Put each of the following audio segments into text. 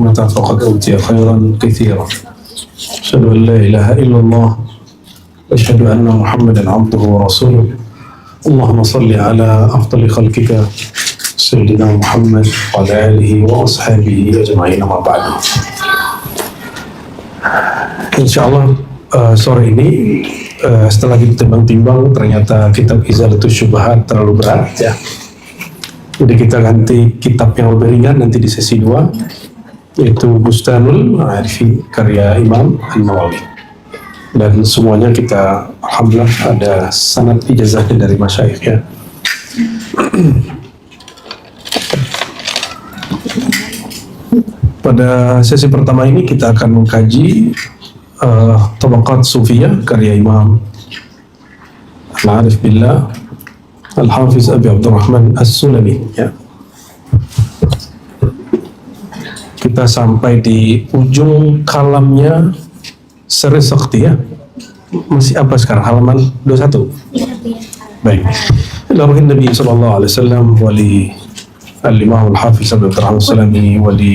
متى فقد أوتي خيرا كثيرا أشهد أن لا إله إلا الله وأشهد أن محمدا عبده ورسوله اللهم صل على أفضل خلقك سيدنا محمد وعلى آله وأصحابه أجمعين أما بعد. Insyaallah sore ini setelah kita timbang-timbang ternyata kitab Izalatus Syubhat terlalu berat ya. Jadi kita ganti kitab yang lebih ringan nanti di sesi 2, yaitu Bustanul Arifin karya Imam An-Nawawi. Dan semuanya kita alhamdulillah ada sanad ijazahnya dari masyayikh ya. Pada sesi pertama ini kita akan mengkaji Tabaqat Sufiyah karya Imam Al-Arif Billah Al-Hafiz Abi Abdurrahman As-Sulami ya. Kita sampai di ujung kalamnya Seri Sakti ya. Masih apa sekarang? Halaman 21? Baik. Lawahin Nabi sallallahu alaihi wasallam wali al-Imam Al-Hafiz Abi Abdurrahman As-Sulami wali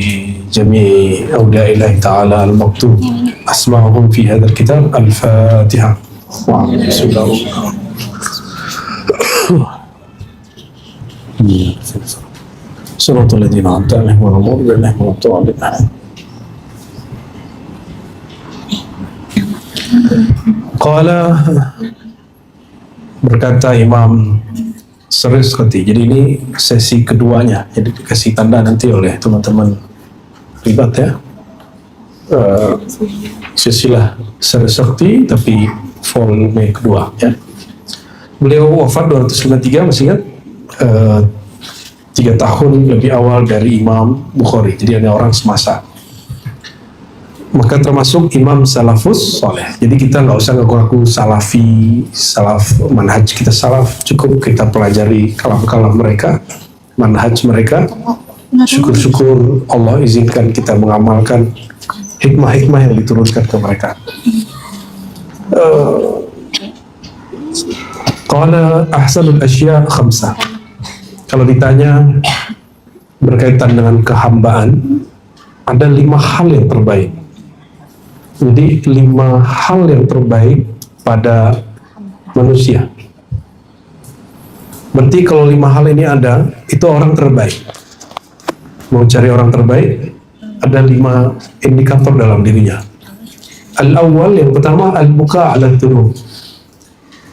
jami' awliya'illahi ta'ala al-maktub asma'uhum fi hadha al-kitab al-Fatiha. Bismillahirrahmanirrahim. صراط الذين أنعمت عليهم غير المغضوب عليهم ولا الضالين. Qala, berkata Imam Sariskati. Jadi ini sesi keduanya, jadi dikasih tanda nanti oleh teman-teman ribat ya. Sesilah Sariskati tapi volume kedua ya. Beliau wafat 253, masih ingat? 3 tahun lebih awal dari Imam Bukhari, jadi ada orang semasa. Maka termasuk Imam Salafus Saleh. Jadi kita nggak usah ngaku-ngaku Salafi, Salaf, manhaj kita Salaf, cukup kita pelajari kalam-kalam mereka, manhaj mereka. Syukur-syukur Allah izinkan kita mengamalkan hikmah-hikmah yang diturunkan ke mereka. Qala ahsanul asya khamsah. Kalau ditanya berkaitan dengan kehambaan, ada 5 hal yang terbaik. Jadi 5 hal yang terbaik pada manusia. Berarti kalau 5 hal ini ada, itu orang terbaik. Mau cari orang terbaik, ada 5 indikator dalam dirinya. Al-awwal, yang pertama, al-buka ala dzunub.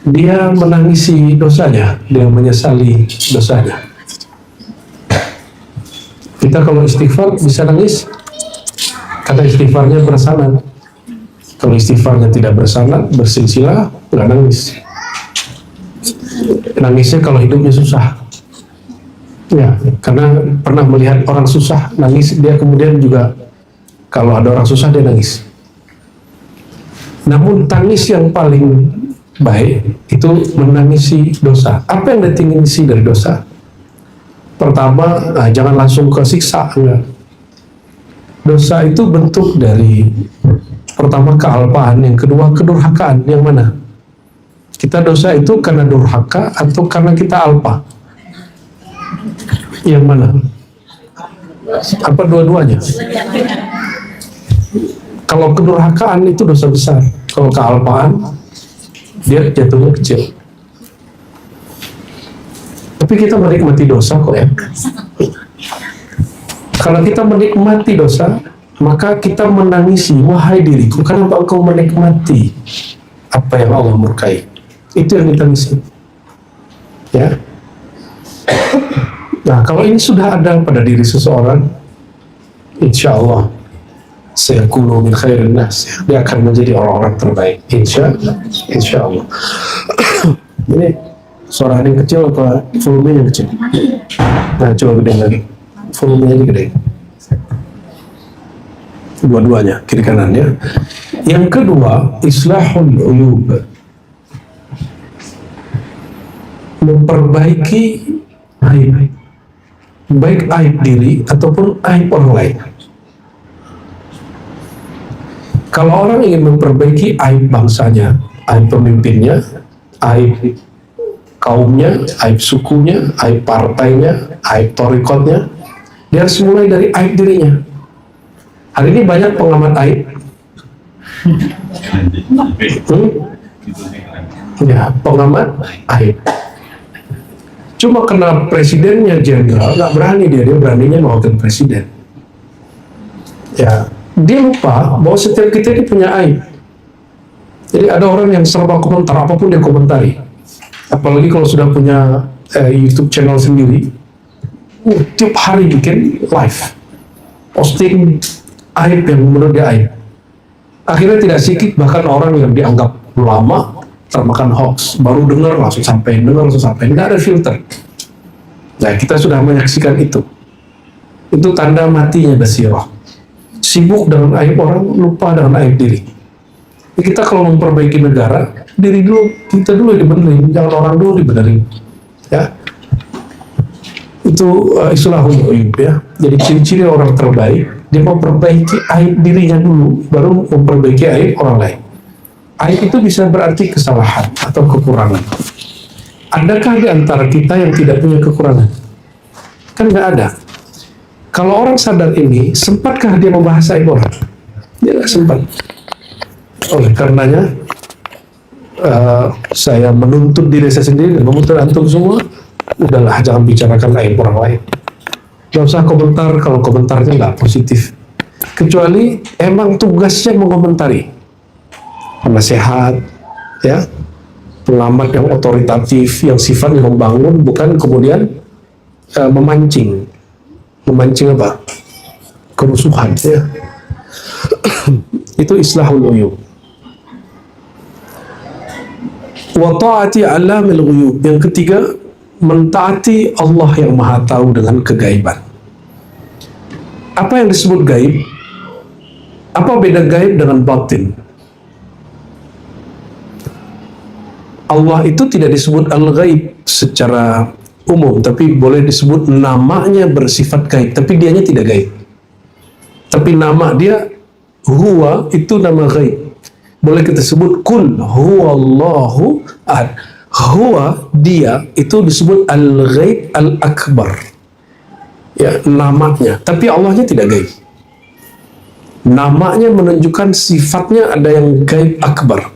Dia menangisi dosanya, dia menyesali dosanya. Kita kalau istighfar bisa nangis karena istighfarnya bersanad. Kalau istighfarnya tidak bersanad, bersilsilah, nggak nangis. Nangisnya kalau hidupnya susah. Ya, karena pernah melihat orang susah nangis, dia kemudian juga kalau ada orang susah dia nangis. Namun tangis yang paling baik itu menangisi dosa. Apa yang ditingisi dari dosa? Pertama, jangan langsung ke siksa, enggak. Dosa itu bentuk dari pertama kealpaan, yang kedua kedurhakaan. Yang mana? Kita dosa itu karena durhaka atau karena kita alpa? Yang mana? Apa dua-duanya? Kalau kedurhakaan itu dosa besar. Kalau kealpaan dia jatuhnya kecil. Tapi kita menikmati dosa kok ya. Kalau kita menikmati dosa, maka kita menangisi, wahai diriku, kenapa engkau menikmati apa yang Allah murkai? Itu yang ditangisi. Ya. Nah, kalau ini sudah ada pada diri seseorang, insya Allah sayakunu min khairin nas, dia akan menjadi orang-orang terbaik. Insya Allah. Ini suara yang kecil apa volumenya kecil? Nah, coba gede lagi. Volumenya gede. Dua-duanya, kiri kanannya. Yang kedua, islahul uyub. Memperbaiki aib. Baik aib diri ataupun aib orang lain. Kalau orang ingin memperbaiki aib bangsanya, aib pemimpinnya, aib kaumnya, aib sukunya, aib partainya, aib torikotnya, dia harus mulai dari aib dirinya. Hari ini banyak pengamat aib. Ya, pengamat aib. Cuma karena presidennya jenderal, nggak berani dia beraninya mewakil presiden. Ya, dia lupa bahwa setiap kita ini punya aib. Jadi ada orang yang serba komentar, apapun dia komentari. Apalagi kalau sudah punya YouTube channel sendiri, tiap hari bikin live, posting aib yang menurut dia aib. Akhirnya tidak sedikit bahkan orang yang dianggap ulama termakan hoax, baru dengar langsung sampai, nggak ada filter. Nah, kita sudah menyaksikan itu. Itu tanda matinya basirah. Sibuk dengan aib orang, lupa dengan aib diri. Kita kalau memperbaiki negara, diri dulu, kita dulu dibenerin, jangan orang dulu dibenerin. Ya, itu islahul uyub ya. Jadi ciri-ciri orang terbaik, dia memperbaiki aib dirinya dulu, baru memperbaiki aib orang lain. Aib itu bisa berarti kesalahan atau kekurangan. Adakah di antara kita yang tidak punya kekurangan? Kan nggak ada. Kalau orang sadar ini, sempatkah dia membahas aib orang? Dia nggak sempat. Oleh karenanya, saya menuntut diri saya sendiri dan menuntut antum semua, udahlah jangan bicarakan aib orang lain. Gak usah komentar kalau komentarnya nggak positif. Kecuali emang tugasnya mengomentari. Penasehat, ya, pengamat yang otoritatif, yang sifatnya membangun, bukan kemudian memancing apa? Kerusuhan, ya. Itu islahul uyub. Wa ta'ati alamil ghuyub. Yang ketiga, mentaati Allah yang Maha Tahu dengan kegaiban. Apa yang disebut gaib? Apa beda gaib dengan batin? Allah itu tidak disebut al-ghaib secara umum, tapi boleh disebut namanya bersifat gaib, tapi dianya tidak gaib. Tapi nama dia huwa itu nama gaib. Boleh kita sebut kul huwallahu ahad. Huwa dia itu disebut al-ghaib al-akbar. Ya, namanya. Tapi Allahnya tidak gaib. Namanya menunjukkan sifatnya ada yang gaib akbar.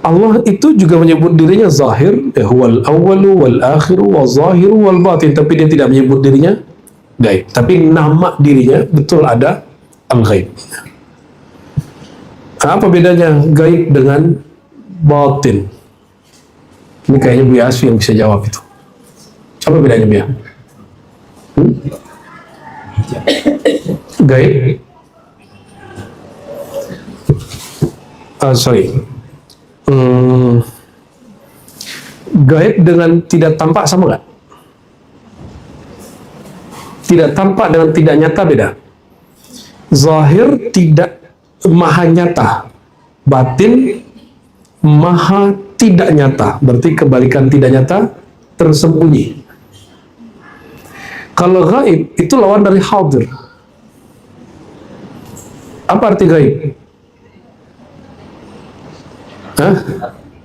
Allah itu juga menyebut dirinya zahir, huwal awwalu wal akhiru wal zahiru wal batin, tapi dia tidak menyebut dirinya gaib. Tapi nama dirinya betul ada al-ghaib. Apa bedanya gaib dengan batin? Ini kayaknya Bu Yasfi yang bisa jawab itu. Apa bedanya, Bu? Gaib? Gaib dengan tidak tampak sama nggak? Tidak tampak dengan tidak nyata beda. Zahir tidak maha nyata, batin maha tidak nyata. Berarti kebalikan tidak nyata, tersembunyi. Kalau gaib itu lawan dari hadir. Apa arti gaib? Hah?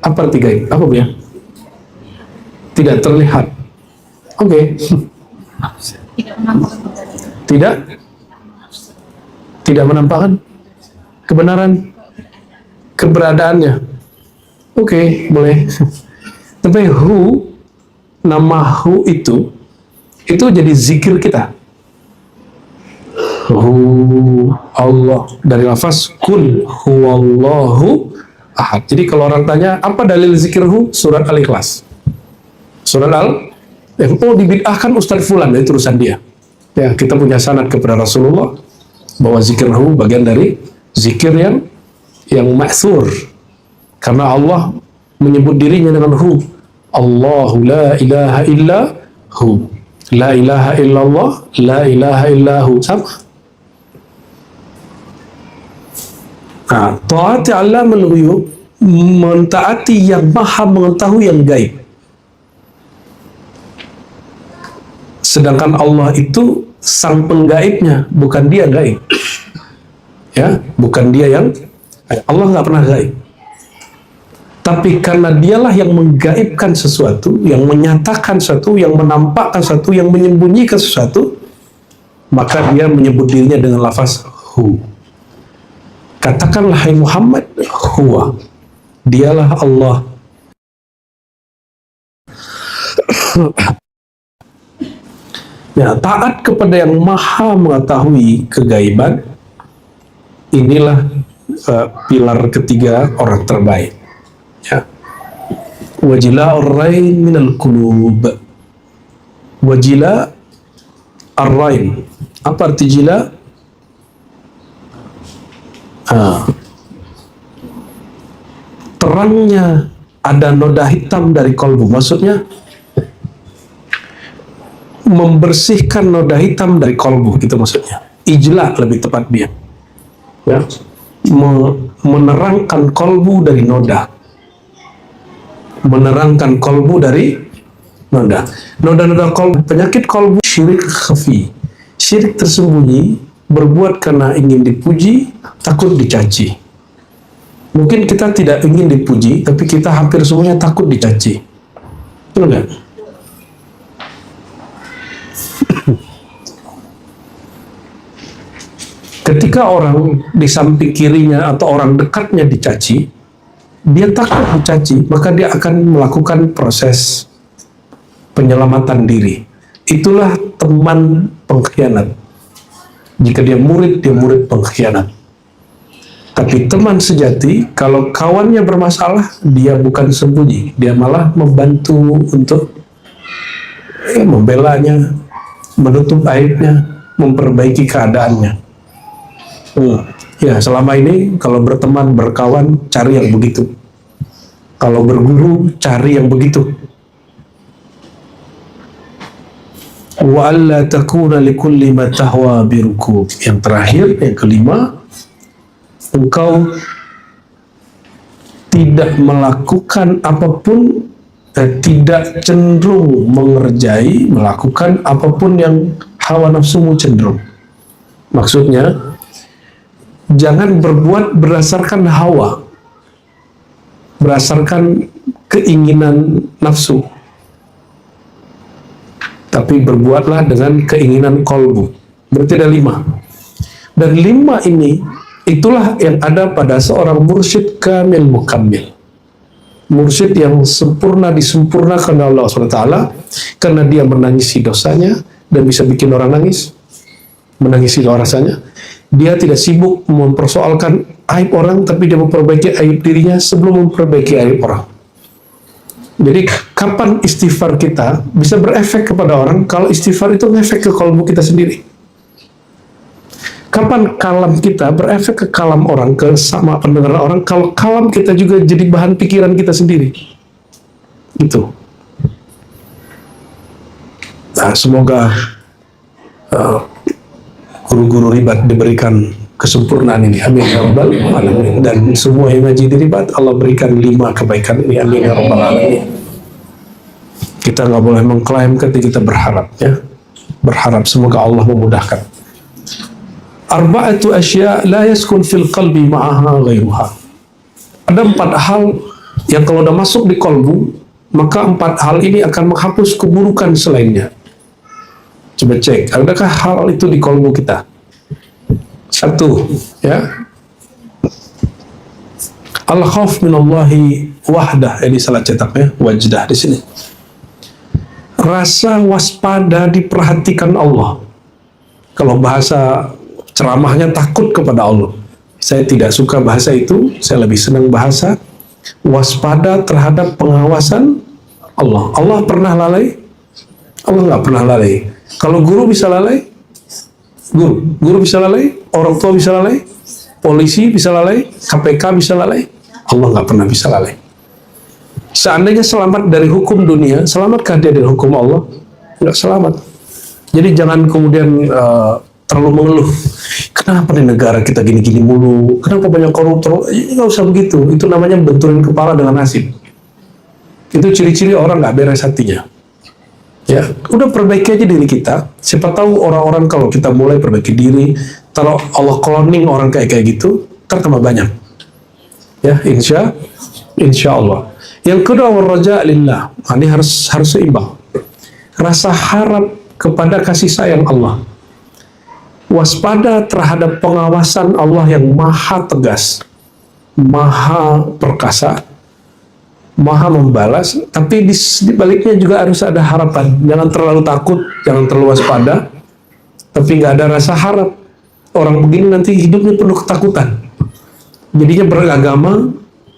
Apa arti gaib? Apa ya? Tidak terlihat. Oke. Tidak menampakkan kebenaran, keberadaannya. Oke, boleh. Tapi nama itu jadi zikir kita. Allah dari lafaz kul huwallahu ahad. Jadi kalau orang tanya apa dalil zikir surat Al-Ikhlas. Surat dibid'ahkan Ustaz Fulan, itu urusan dia. Ya, kita punya sanad kepada Rasulullah bahwa zikir bagian dari zikir yang ma'thur. Karena Allah menyebut dirinya dengan Allahu la ilaha illa hu. La ilaha illallah, la ilaha illahu. Sama. Nah, ta'ati alamul ghuyub, mentaati yang maha mengetahui yang gaib. Sedangkan Allah itu sang penggaibnya, bukan dia gaib. Ya, bukan dia yang Allah nggak pernah gaib. Tapi karena dialah yang menggaibkan sesuatu, yang menyatakan sesuatu, yang menampakkan sesuatu, yang menyembunyikan sesuatu, maka dia menyebut dirinya dengan lafaz hu. Katakanlah hai Muhammad, huwa. Dialah Allah. Ya, taat kepada yang maha mengetahui kegaiban, inilah pilar ketiga orang terbaik. Ya. Wajila ar-rain minal qulub. Wajila ar-rain. Apa arti jila? Terangnya ada noda hitam dari kolbu. Maksudnya membersihkan noda hitam dari kolbu, gitu maksudnya. Ijla lebih tepat dia. Ya. Menerangkan kolbu dari noda. Menerangkan kolbu dari noda. Noda-noda kolbu, penyakit kolbu, syirik khafi. Syirik tersembunyi, berbuat karena ingin dipuji, takut dicaci. Mungkin kita tidak ingin dipuji, tapi kita hampir semuanya takut dicaci. Betul nggak? Ketika orang di samping kirinya atau orang dekatnya dicaci, dia takut dicaci, maka dia akan melakukan proses penyelamatan diri. Itulah teman pengkhianat. Jika dia murid pengkhianat. Tapi teman sejati, kalau kawannya bermasalah, dia bukan sembunyi, dia malah membantu untuk membelanya, menutup aibnya, memperbaiki keadaannya. Ya, selama ini kalau berteman, berkawan, cari yang begitu. Kalau berguru, cari yang begitu. Wa alla takuna likulli ma tahwa birukub. Yang terakhir, yang kelima, engkau tidak melakukan apapun, tidak cenderung melakukan apapun yang hawa nafsumu cenderung. Maksudnya, jangan berbuat berdasarkan hawa, berdasarkan keinginan nafsu, tapi berbuatlah dengan keinginan kolbu. Berarti ada 5. Dan 5 ini, itulah yang ada pada seorang mursyid kamil mukammil. Mursyid yang sempurna, disempurnakan oleh Allah SWT, karena dia menangisi dosanya, dan bisa bikin orang nangis, menangisi rasanya. Dia tidak sibuk mempersoalkan aib orang, tapi dia memperbaiki aib dirinya sebelum memperbaiki aib orang. Jadi kapan istighfar kita bisa berefek kepada orang? Kalau istighfar itu ngefek ke kalbu kita sendiri. Kapan kalam kita berefek ke kalam orang, ke sama pendengaran orang? Kalau kalam kita juga jadi bahan pikiran kita sendiri. Gitu. Nah, semoga guru-guru ribat diberikan kesempurnaan ini, amin ya rabbal alamin. Dan semua yang ngaji di ribat, Allah berikan 5 kebaikan ini, amin ya rabbal alamin. Kita nggak boleh mengklaim ketika kita berharap, ya. Berharap semoga Allah memudahkan. Arba'atu asya la yaskun fil qalbi ma'aha ghairuha. Ada 4 hal yang kalau udah masuk di kolbu, maka 4 hal ini akan menghapus keburukan selainnya. Coba cek, adakah hal itu di kolbu kita? 1, ya. Al-khauf minallahi wahdah, ini salah cetaknya, wajdah di sini. Rasa waspada, diperhatikan Allah. Kalau bahasa ceramahnya takut kepada Allah. Saya tidak suka bahasa itu, saya lebih senang bahasa waspada terhadap pengawasan Allah. Allah pernah lalai? Allah nggak pernah lalai. Kalau guru bisa lalai, guru bisa lalai, orang tua bisa lalai, polisi bisa lalai, KPK bisa lalai, Allah nggak pernah bisa lalai. Seandainya selamat dari hukum dunia, selamatkah dia dari hukum Allah? Nggak selamat. Jadi jangan kemudian terlalu mengeluh. Kenapa di negara kita gini-gini mulu? Kenapa banyak koruptor? Nggak usah begitu. Itu namanya benturin kepala dengan nasib. Itu ciri-ciri orang nggak beres hatinya. Ya, udah perbaiki aja diri kita. Siapa tahu orang-orang kalau kita mulai perbaiki diri, kalau Allah cloning orang kayak gitu, ntar tambah banyak. Ya, insya Insya Allah. Yang kedua, warraja lillah. Ini harus seimbang. Rasa harap kepada kasih sayang Allah. Waspada terhadap pengawasan Allah yang maha tegas, maha perkasa, maha membalas, tapi di baliknya juga harus ada harapan. Jangan terlalu takut, jangan terlalu waspada, tapi nggak ada rasa harap. Orang begini nanti hidupnya penuh ketakutan. Jadinya beragama,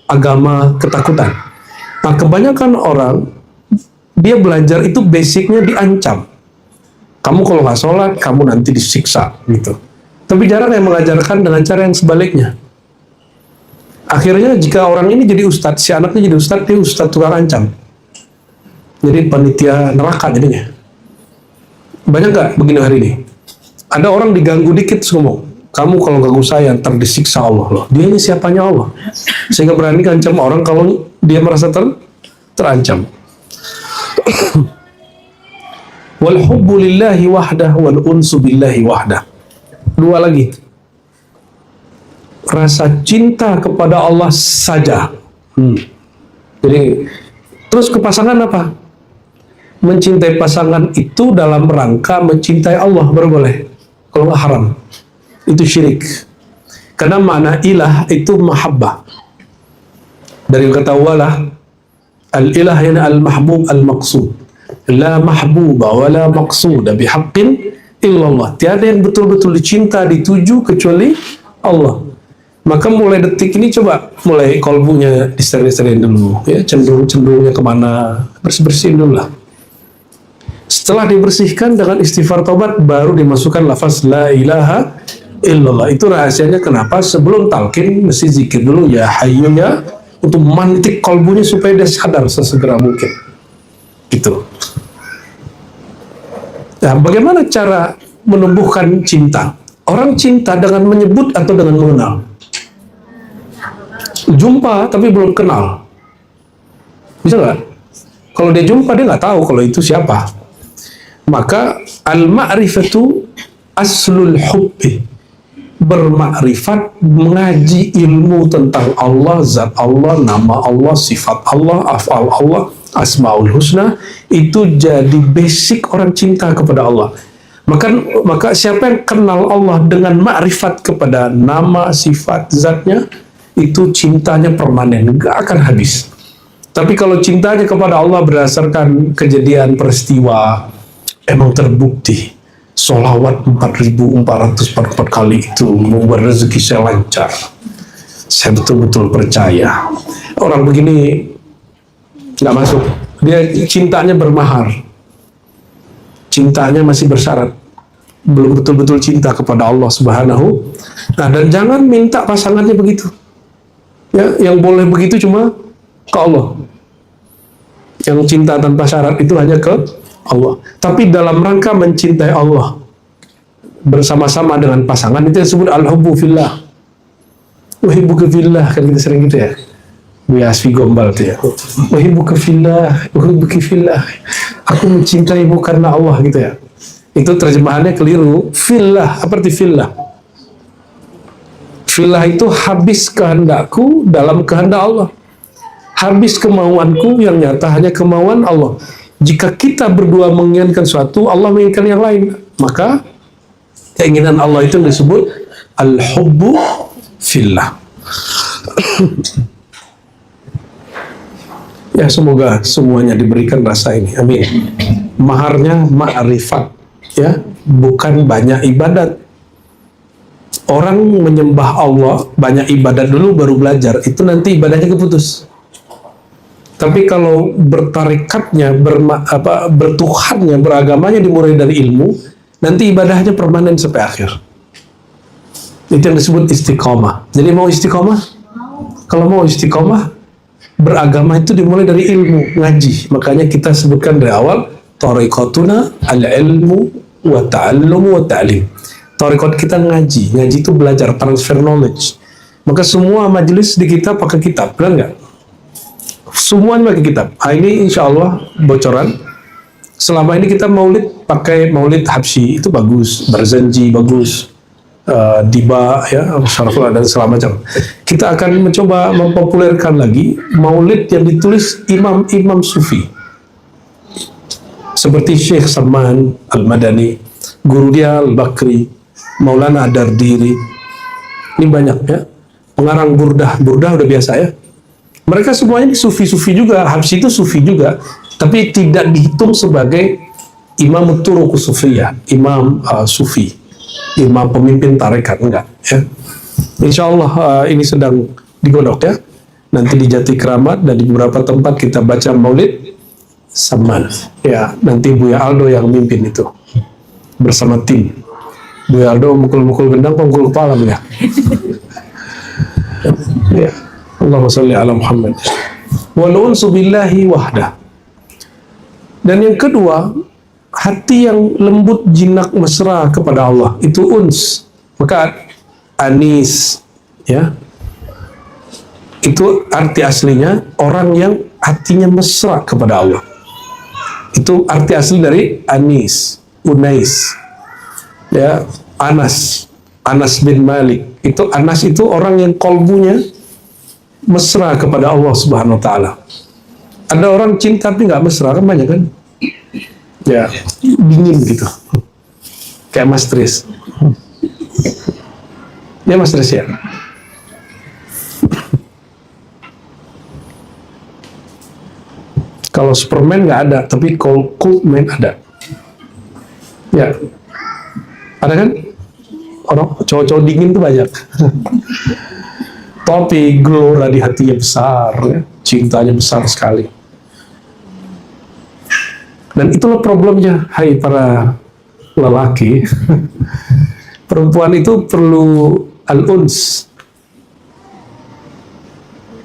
agama ketakutan. Nah, kebanyakan orang, dia belajar itu basicnya diancam. Kamu kalau nggak sholat, kamu nanti disiksa, gitu. Tapi jarang yang mengajarkan dengan cara yang sebaliknya. Akhirnya jika orang ini jadi ustadz, si anaknya jadi ustadz, dia ustadz tukang ancam. Jadi panitia neraka jadinya. Banyak nggak begini hari ini? Ada orang diganggu dikit ngomong, kamu kalau ganggu saya ntar disiksa Allah loh. Dia ini siapanya Allah, sehingga berani ngancam orang kalau dia merasa terancam. Wal hubbu lillahi wahdah wal unsu billahi wahdah. Dua lagi. Rasa cinta kepada Allah saja. Jadi terus ke pasangan apa? Mencintai pasangan itu dalam rangka mencintai Allah baru boleh. Kalau nggak haram. Itu syirik. Karena makna ilah itu mahabbah. Dari kata walah, al-ilah yana al-mahbub al-maqsud. La mahbuba wa la maqsuda bihaqqin illallah. Tiada yang betul-betul dicinta, dituju kecuali Allah. Maka mulai detik ini coba mulai kolbunya disterilin dulu, ya, cenderungnya kemana, bersih-bersihin dulu lah. Setelah dibersihkan dengan istighfar taubat, baru dimasukkan lafaz la ilaha illallah. Itu rahasianya kenapa sebelum talqin mesti zikir dulu ya hayyu ya, untuk mantik kolbunya supaya dia sadar sesegera mungkin. Gitu. Nah, bagaimana cara menumbuhkan cinta? Orang cinta dengan menyebut atau dengan mengenal? Jumpa tapi belum kenal. Bisa nggak? Kalau dia jumpa dia nggak tahu kalau itu siapa. Maka al-ma'rifatu aslul hubbi. Bermakrifat, mengaji ilmu tentang Allah, zat Allah, nama Allah, sifat Allah, af'al Allah, asmaul husna, itu jadi basic orang cinta kepada Allah. Maka siapa yang kenal Allah dengan makrifat kepada nama, sifat, zatnya, itu cintanya permanen, gak akan habis. Tapi kalau cintanya kepada Allah berdasarkan kejadian peristiwa, emang terbukti sholawat 4.444 kali itu membuat rezeki saya lancar. Saya betul-betul percaya. Orang begini nggak masuk. Dia cintanya bermahar. Cintanya masih bersyarat. Belum betul-betul cinta kepada Allah Subhanahu. Nah, dan jangan minta pasangannya begitu. Ya, yang boleh begitu cuma ke Allah. Yang cinta tanpa syarat itu hanya ke Allah. Tapi dalam rangka mencintai Allah bersama-sama dengan pasangan, itu disebut al-hubbu fillah. Uhibbuka fillah, kan kita sering gitu ya. Buya Asfi Gombal tuh ya. Uhibbuka fillah, uhibbuki fillah. Aku mencintaimu karena Allah gitu ya. Itu terjemahannya keliru. Fillah, apa arti fillah? Fillah itu habis kehendakku dalam kehendak Allah. Habis kemauanku yang nyata hanya kemauan Allah. Jika kita berdua menginginkan suatu, Allah menginginkan yang lain, maka keinginan Allah itu disebut al-hubbu fillah. Ya, semoga semuanya diberikan rasa ini. Amin. Maharnya ma'rifat, ya, bukan banyak ibadat. Orang menyembah Allah banyak ibadat dulu baru belajar, itu nanti ibadahnya keputus. Tapi kalau bertarikatnya, bertuhannya, beragamanya dimulai dari ilmu, nanti ibadahnya permanen sampai akhir. Itu yang disebut istiqomah. Jadi mau istiqomah? Kalau mau istiqomah, beragama itu dimulai dari ilmu, ngaji. Makanya kita sebutkan dari awal, tariqatuna al-ilmu wa ta'allumu wa ta'lim. Tariqat kita ngaji. Ngaji itu belajar, transfer knowledge. Maka semua majelis di kita pakai kitab, benar nggak? Semuanya pakai kitab. Ini insya Allah bocoran. Selama ini kita maulid pakai maulid Habsyi, itu bagus. Barzanji bagus. Diba, ya, Syaraful dan segala macam. Kita akan mencoba mempopulerkan lagi maulid yang ditulis imam-imam sufi. Seperti Syekh Salman Al-Madani, guru dia Al-Bakri, Maulana Dardiri. Ini banyak ya. Pengarang Burdah udah biasa ya. Mereka semuanya sufi-sufi juga, Habsyi itu sufi juga, tapi tidak dihitung sebagai imam turuq sufiyah, imam sufi, imam pemimpin tarekat, enggak ya. Insya Allah ini sedang digodok ya. Nanti di Jati Keramat dan di beberapa tempat kita baca maulid Salman ya. Nanti Buya Aldo yang mimpin itu bersama tim. Buya Aldo mukul-mukul gendang, mukul kepala ya. Ya. Allahumma sholli ala Muhammad. Wal unsu billahi wahdah. Dan yang kedua, hati yang lembut, jinak, mesra kepada Allah, itu uns. Maka anis ya, itu arti aslinya orang yang hatinya mesra kepada Allah. Itu arti asli dari anis, unais ya. Anas bin Malik itu, Anas itu orang yang kolbunya mesra kepada Allah Subhanahu wa Ta'ala. Ada orang cinta tapi nggak mesra, kan banyak kan ya, dingin gitu, kayak Mas Tris ya, Mas Tris ya. Kalau Superman nggak ada, tapi Coldman ada ya. Ada kan orang cowok-cowok dingin tuh banyak tapi gelora di hatinya besar ya. Cintanya besar sekali. Dan itulah problemnya, hai para lelaki. Perempuan itu perlu al-uns,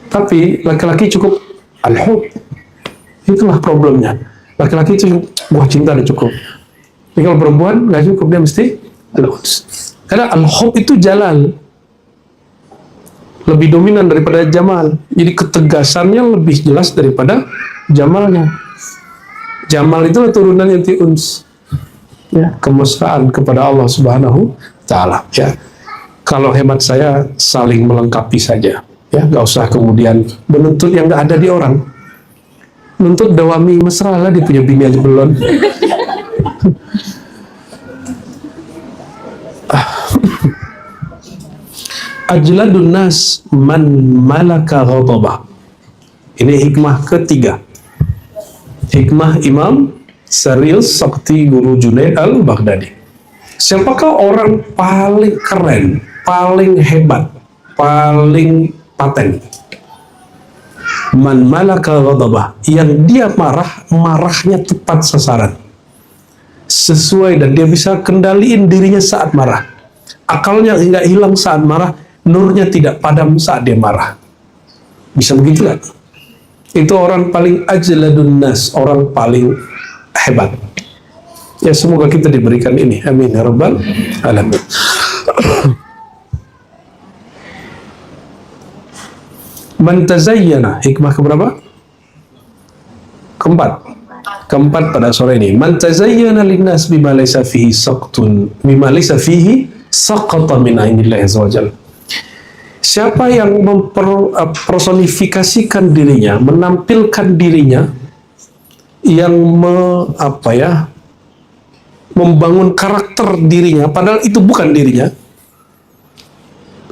tapi laki-laki cukup al-hub. Itulah problemnya. Laki-laki itu wah cinta udah cukup. Tapi kalau perempuan nggak cukup, dia mesti al-uns. Karena al-hub itu jalal, lebih dominan daripada jamal. Jadi ketegasannya lebih jelas daripada jamalnya. Jamal itu turunan yang uns ya, kemesraan kepada Allah Subhanahu wa Ta'ala ya. Kalau hemat saya saling melengkapi saja ya, nggak usah kemudian menuntut yang nggak ada di orang. Menuntut dawami mesra lah, dia punya bini aja belum. Ajladun nas man malaka ghadabah. Ini hikmah ketiga. Hikmah Imam Syarius Sakti Guru Junaid Al-Baghdadi. Siapakah orang paling keren, paling hebat, paling paten? Man malaka ghadabah, yang dia marahnya tepat sasaran, sesuai, dan dia bisa kendaliin dirinya saat marah. Akalnya nggak hilang saat marah, nurnya tidak padam saat dia marah. Bisa begitu kan? Itu orang paling ajladun nas, orang paling hebat. Ya, semoga kita diberikan ini. Amin ya rabbal alamin. Man tazayyana, hikmah keberapa? Keempat pada sore ini. Man tazayyana linnas bima laysa fihi saqtun, bima laysa fihi saqata min inillahi azza wajalla. Siapa yang mempersonifikasikan dirinya, menampilkan dirinya, yang membangun karakter dirinya, padahal itu bukan dirinya.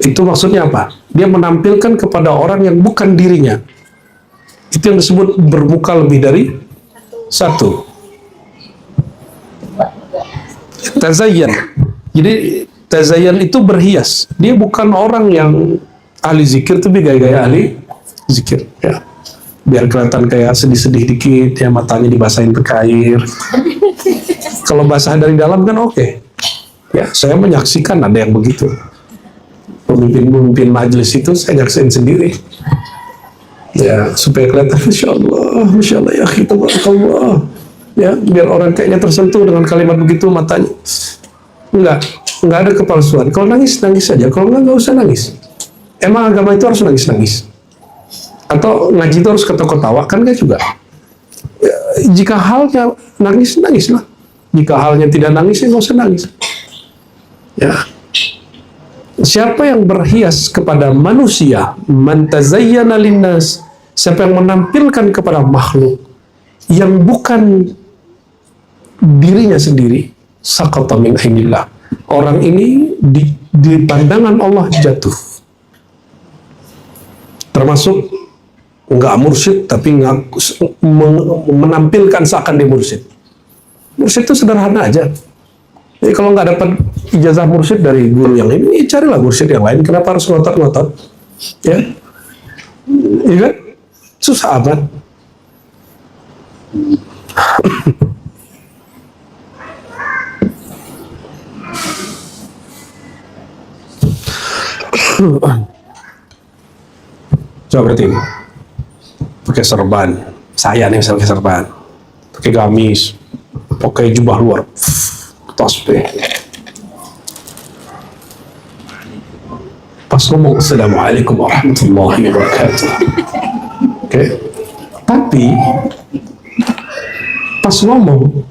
Itu maksudnya apa? Dia menampilkan kepada orang yang bukan dirinya. Itu yang disebut bermuka lebih dari satu. Tazayyan. Jadi tazayyan itu berhias. Dia bukan orang yang ahli zikir, tapi gaya-gaya ahli zikir ya. Biar kelihatan kayak sedih-sedih dikit ya, matanya dibasahin pakai air. Kalau basah dari dalam kan oke. Ya, saya menyaksikan ada yang begitu. Pemimpin majelis itu saya nyaksiin sendiri. Ya, supaya kelihatan Masya Allah ya kita barakallah. Ya, biar orang kayaknya tersentuh dengan kalimat begitu, matanya. Enggak ada kepalsuan. Kalau nangis saja. Kalau nggak usah nangis. Emang agama itu harus nangis? Atau ngaji itu harus ketawa-ketawa? Kan nggak juga. Ya, jika halnya nangis lah. Jika halnya tidak nangis, ya nggak usah nangis. Ya. Siapa yang berhias kepada manusia, man tazayyana linnas, siapa yang menampilkan kepada makhluk yang bukan dirinya sendiri, saqata min ainillah. Orang ini di pandangan Allah jatuh. Termasuk nggak mursyid tapi menampilkan seakan dia mursyid. Mursyid itu sederhana aja. Jadi kalau nggak dapat ijazah mursyid dari guru yang ini, carilah mursyid yang lain. Kenapa harus ngotot-ngotot? Ya, iya kan? Susah amat. Coba berarti pakai serban. Saya nih misalnya pakai serban, pakai gamis, pakai jubah luar, tasbih. Pas ngomong assalamualaikum warahmatullahi wabarakatuh. Oke. Tapi pas ngomong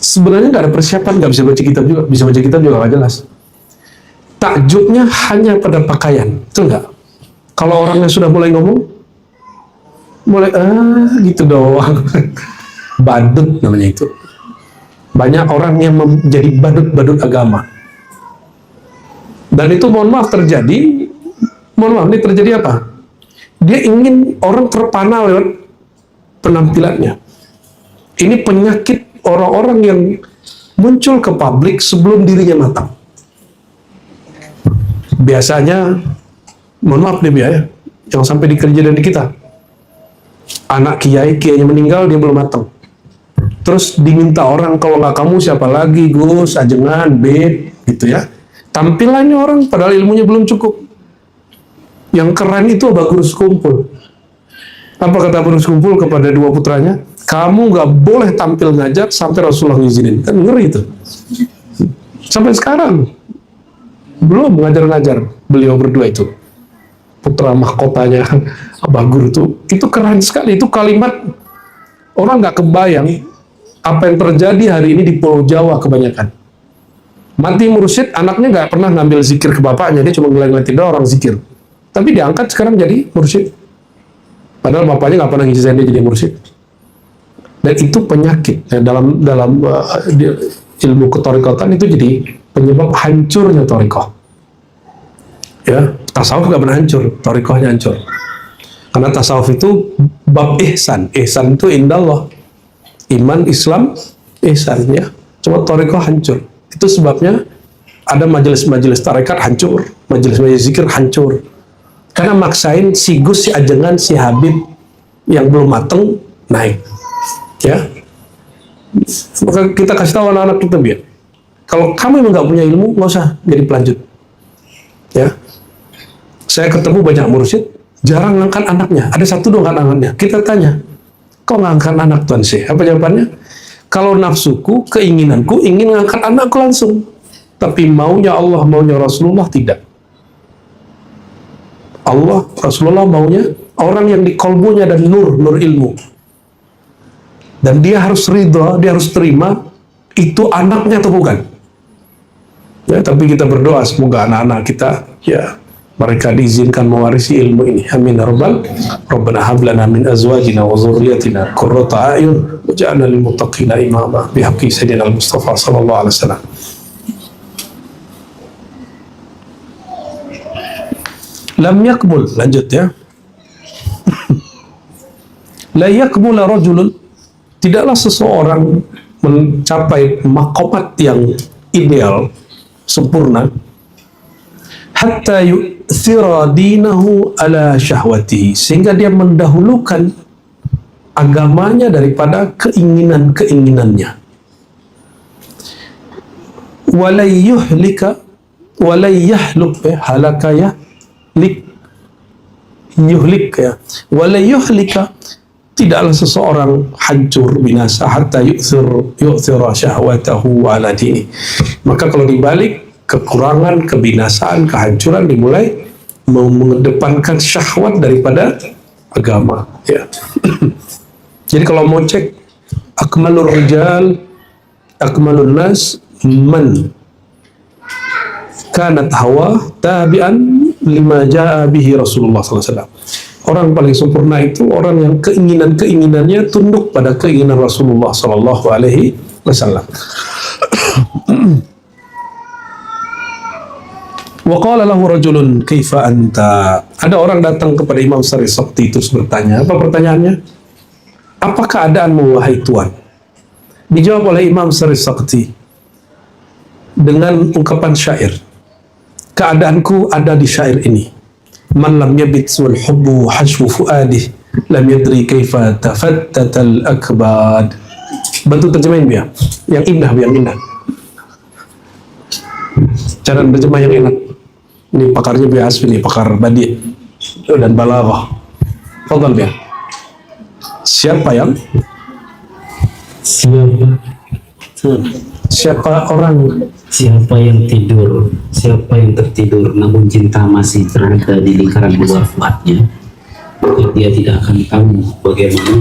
sebenarnya nggak ada persiapan, nggak bisa baca kitab juga, bisa baca kitab juga nggak jelas. Takjubnya hanya pada pakaian, itu enggak. Kalau orangnya sudah mulai ngomong, mulai gitu doang. Badut namanya itu. Banyak orang yang menjadi badut-badut agama. Dan itu mohon maaf terjadi, ini terjadi apa? Dia ingin orang terpana lewat penampilannya. Ini penyakit orang-orang yang muncul ke publik sebelum dirinya matang. Biasanya, mohon maaf nih ya, yang sampai di kerja dan di kita, anak kiainya meninggal, dia belum matang. Terus diminta orang, kalau nggak kamu siapa lagi, Gus, ajengan, Beb, gitu ya. Tampilannya orang, padahal ilmunya belum cukup. Yang keren itu Abah Gurus Kumpul. Apa kata Abah Gurus Kumpul kepada dua putranya? Kamu nggak boleh tampil ngajar sampai Rasulullah ngizinin. Kan ngeri itu. Sampai sekarang belum ngajar-ngajar beliau berdua itu. Putra mahkotanya Abah Guru itu keren sekali. Itu kalimat orang nggak kebayang apa yang terjadi hari ini di Pulau Jawa kebanyakan. Mati mursyid, anaknya nggak pernah ngambil zikir ke bapaknya, dia cuma ngeliatin orang zikir. Tapi diangkat sekarang jadi mursyid. Padahal bapaknya nggak pernah ngijazahin dia jadi mursyid. Dan itu penyakit. Ya, dalam ilmu ketorikotan itu jadi penyebab hancurnya torikoh. Ya, tasawuf nggak pernah hancur, torikohnya hancur. Karena tasawuf itu bab ihsan. Ihsan itu indallah. Iman, Islam, ihsan ya. Cuma torikoh hancur. Itu sebabnya ada majelis-majelis tarekat hancur, majelis-majelis zikir hancur. Karena maksain si Gus, si Ajengan, si Habib yang belum mateng naik. Ya. Maka kita kasih tahu anak-anak kita biar. Kalau kamu memang nggak punya ilmu, nggak usah jadi pelanjut. Ya. Saya ketemu banyak mursyid, jarang ngangkat anaknya. Ada satu dong angkat anaknya. Kita tanya, kok ngangkat anak Tuan Syekh? Apa jawabannya? Kalau nafsuku, keinginanku, ingin ngangkat anakku langsung. Tapi maunya Allah, maunya Rasulullah tidak. Allah, Rasulullah maunya orang yang di kolbunya dan nur ilmu. Dan dia harus ridha, dia harus terima, itu anaknya atau bukan. Ya, tapi kita berdoa semoga anak-anak kita, ya, mereka diizinkan mewarisi ilmu ini. Amin ya rabbal. Rabbana hab lana min azwajina wa dzurriyyatina qurrata a'yun waj'alna lil muttaqina imama bihaqqi sayyidina al-Mustafa sallallahu alaihi wasallam. Lam yakmul, lanjut ya. La yakmul rajulun, tidaklah seseorang mencapai maqamat yang ideal, sempurna, hatta yu'thira dinahu ala syahwatihi, sehingga dia mendahulukan agamanya daripada keinginan-keinginannya. Walay yuhlika walay yahluk halaka ya yuhlik ya walay yuhlika, tidaklah seseorang hancur binasa hatta yu'thira syahwatahu ala dini. Maka kalau dibalik, kekurangan, kebinasaan, kehancuran dimulai mengedepankan syahwat daripada agama. Ya. Jadi kalau mau cek akmalur rijal, akmalun nas man kanat hawa tabi'an lima ja'a bihi Rasulullah SAW. Orang paling sempurna itu orang yang keinginannya tunduk pada keinginan Rasulullah SAW. Wa qala lahu rajulun kaifa anta. Ada orang datang kepada Imam Sari Sakti terus bertanya. Apa pertanyaannya? Apa keadaanmu wahai Tuan? Dijawab oleh Imam Sari Sakti dengan ungkapan syair. Keadaanku ada di syair ini. Man lam yabit wal hubbu hashwu fuadih lam yadri kaifa tafattatal akbad. Bantu terjemahin biar. Yang indah, biar indah. Cara terjemah yang enak. Ini pakarnya biar Asfi, ini pakar badi dan balaghah. Fadhal biar. Siapa yang Siapa yang tidur, siapa yang tertidur namun cinta masih berada di lingkaran luar fuadnya, maka dia tidak akan tahu bagaimana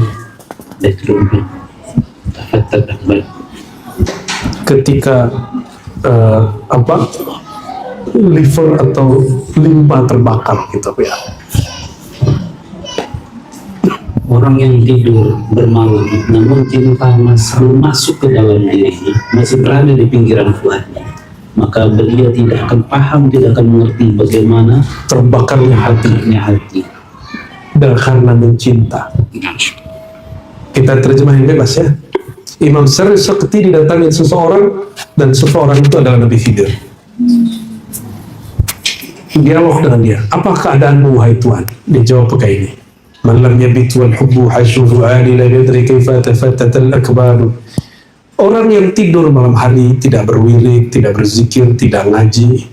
ketika liver atau limpa terbakar gitu ya. Orang yang tidur bermalam namun cinta masih masuk ke dalam dirinya, masih berada di pinggiran fuadnya, maka dia tidak akan paham, tidak akan mengerti bagaimana terbakarnya hati dan karena mencinta. Kita terjemahin bebas ya. Imam Sari Sakti didatangi seseorang dan seseorang itu adalah Nabi Khidir. Dialog dengan dia. Apa keadaanmu wahai Tuhan? Dia jawab pakai ini. Man lam yabit wal hubbu hashu fu'ali la yadri kaifa tafattatal akbar. Orang yang tidur malam hari tidak berwirid, tidak berzikir, tidak ngaji.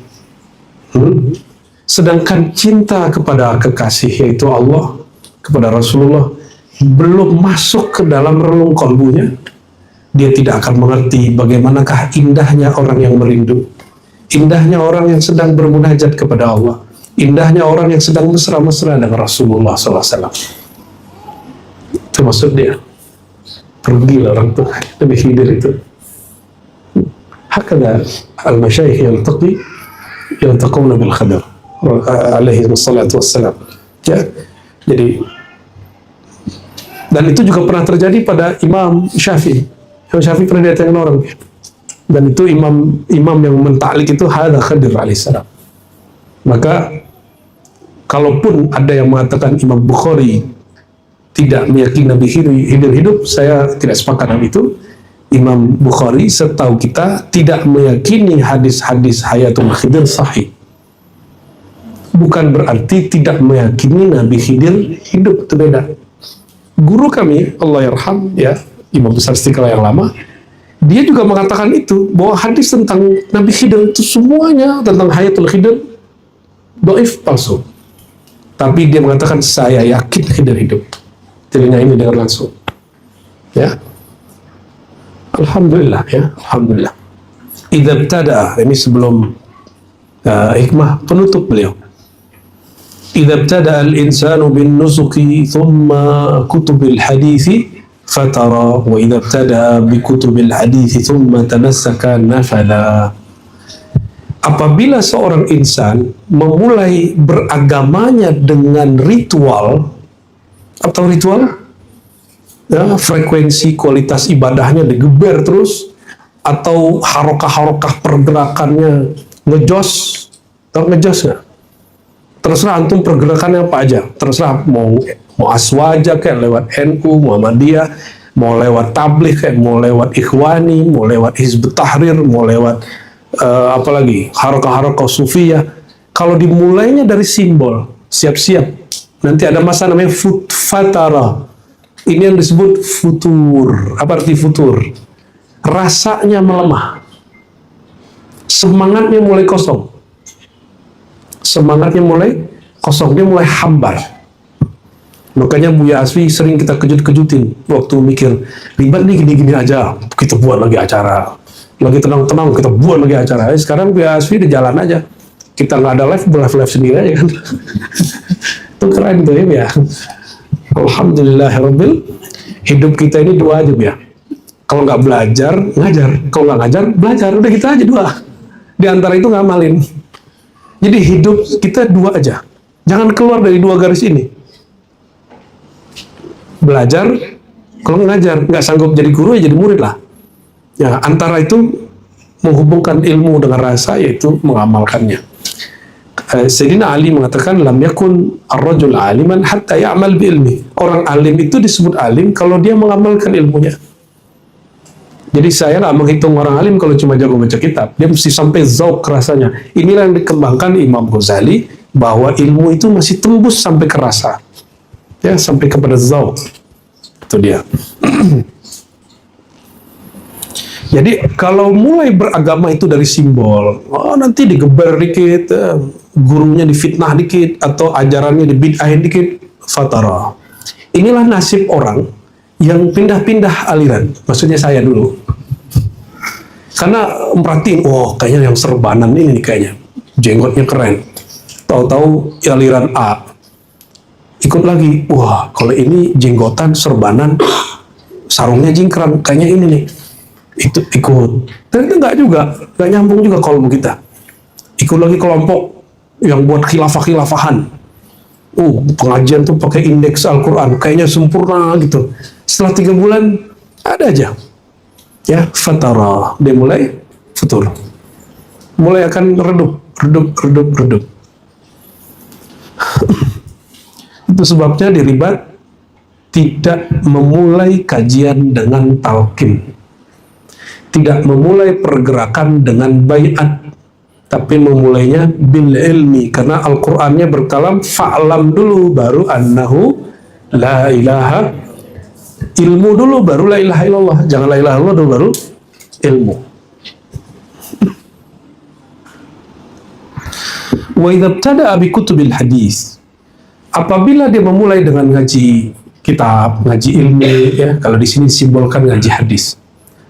Sedangkan cinta kepada kekasih yaitu Allah, kepada Rasulullah belum masuk ke dalam relung kalbunya, dia tidak akan mengerti bagaimanakah indahnya orang yang merindu, indahnya orang yang sedang bermunajat kepada Allah, indahnya orang yang sedang mesra-mesra dengan Rasulullah SAW. Itu maksud dia. Pergilah orang itu, Nabi Khidir itu. Hakada al-masyayikh yaltaquna bil Khadir alaihi wassalatu wassalam. Ya, jadi dan itu juga pernah terjadi pada Imam Syafi'i. Imam Syafi'i pernah datangin orang, dan itu imam yang mentaklik itu hadza Khadir alaihissalam. Maka kalaupun ada yang mengatakan Imam Bukhari tidak meyakini Nabi Khidir hidup, saya tidak sepakat dengan itu. Imam Bukhari setahu kita tidak meyakini hadis-hadis hayatul Khidir sahih. Bukan berarti tidak meyakini Nabi Khidir hidup, itu beda. Guru kami, Allah yarham, ya, Imam Besar Istiqlal yang lama, dia juga mengatakan itu, bahwa hadis tentang Nabi Khidir itu semuanya tentang hayatul Khidir dhaif, palsu. Tapi dia mengatakan saya yakin Khidir hidup. Telinga ini dengar langsung. Ya. Alhamdulillah ya, alhamdulillah. Idza ibtada, ini sebelum hikmah penutup beliau. Idza ibtada al-insanu bin nusuki thumma kutubil hadithi fatara wa idza ibtada bi kutubil hadithi thumma tanassaka nafala. Apabila seorang insan memulai beragamanya dengan ritual ya, frekuensi kualitas ibadahnya digeber terus, atau harokah-harokah pergerakannya ngejos, atau ngejos nggak? Terserah antum pergerakannya apa aja, terserah mau aswaja kayak lewat NU, Muhammadiyah, mau lewat tabligh kayak, mau lewat Ikhwani, mau lewat Hizbut Tahrir, mau lewat apalagi harokah-harokah sufiyah. Kalau dimulainya dari simbol, siap-siap nanti ada masa namanya fatara. Ini yang disebut futur. Apa arti futur? Rasanya melemah, semangatnya mulai kosong, dia mulai hambar. Makanya Buya Asfi sering kita kejut-kejutin waktu mikir ribet nih gini-gini aja, kita buat lagi acara. Lagi tenang-tenang kita buat lagi acara. Sekarang Buya Asfi di jalan aja, kita nggak ada live sendiri aja kan. Itu keren tuh ya. Alhamdulillahirabbil, hidup kita ini dua aja ya. Kalau nggak belajar, ngajar. Kalau nggak ngajar, belajar. Udah gitu aja dua. Di antara itu ngamalin. Jadi hidup kita dua aja. Jangan keluar dari dua garis ini. Belajar, kalau ngajar, nggak sanggup jadi guru ya jadi murid lah. Ya, antara itu menghubungkan ilmu dengan rasa, yaitu mengamalkannya. Sayyidina Ali mengatakan, lam yakun ar-rajul aliman hatta ya'mal bi ilmi. Orang alim itu disebut alim kalau dia mengamalkan ilmunya. Jadi saya nggak menghitung orang alim kalau cuma jago baca kitab. Dia mesti sampai zauq rasanya. Inilah yang dikembangkan Imam Ghazali, bahwa ilmu itu masih tembus sampai ke rasa. Ya, sampai kepada zauq. Itu dia. Jadi kalau mulai beragama itu dari simbol, nanti digeber dikit, gurunya difitnah dikit, atau ajarannya dibid'ahin dikit, fatara. Inilah nasib orang yang pindah-pindah aliran. Maksudnya saya dulu. Karena merhatiin, kayaknya yang serbanan ini nih kayaknya. Jenggotnya keren. Tahu-tahu aliran A. Ikut lagi, kalau ini jenggotan, serbanan, sarungnya jingkrang, kayaknya ini nih. Itu ikut. Ternyata enggak juga, enggak nyambung juga kalau kita. Ikut lagi kelompok yang buat khilafah-khilafahan. Pengajian tuh pakai indeks Al-Quran, kayaknya sempurna gitu. Setelah 3 bulan, ada aja. Ya, fatara. Dia mulai futur. Mulai akan redup. Itu sebabnya di Ribat tidak memulai kajian dengan talqin. Tidak memulai pergerakan dengan bai'at, tapi memulainya bil ilmi, karena Al-Qur'annya berkalam fa'lam dulu baru annahu la ilaha, ilmu dulu baru la ilaha illallah. Jangan la ilaha illallah dulu baru ilmu. Wa idza ibtada'a bi kutubil hadis, apabila dia memulai dengan ngaji kitab, ngaji ilmu, ya, kalau di sini disimbolkan ngaji hadis.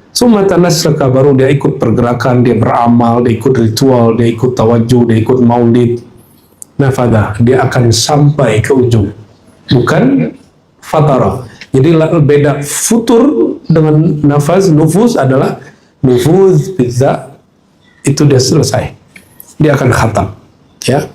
Summa tanassaka, baru dia ikut pergerakan, dia beramal, dia ikut ritual, dia ikut tawajuh, dia ikut maulid. Nafada, dia akan sampai ke ujung. Bukan fatara. Jadi beda futur dengan nafaz. Nufuz adalah nufuz, pizza, itu dia selesai. Dia akan khatam. Ya.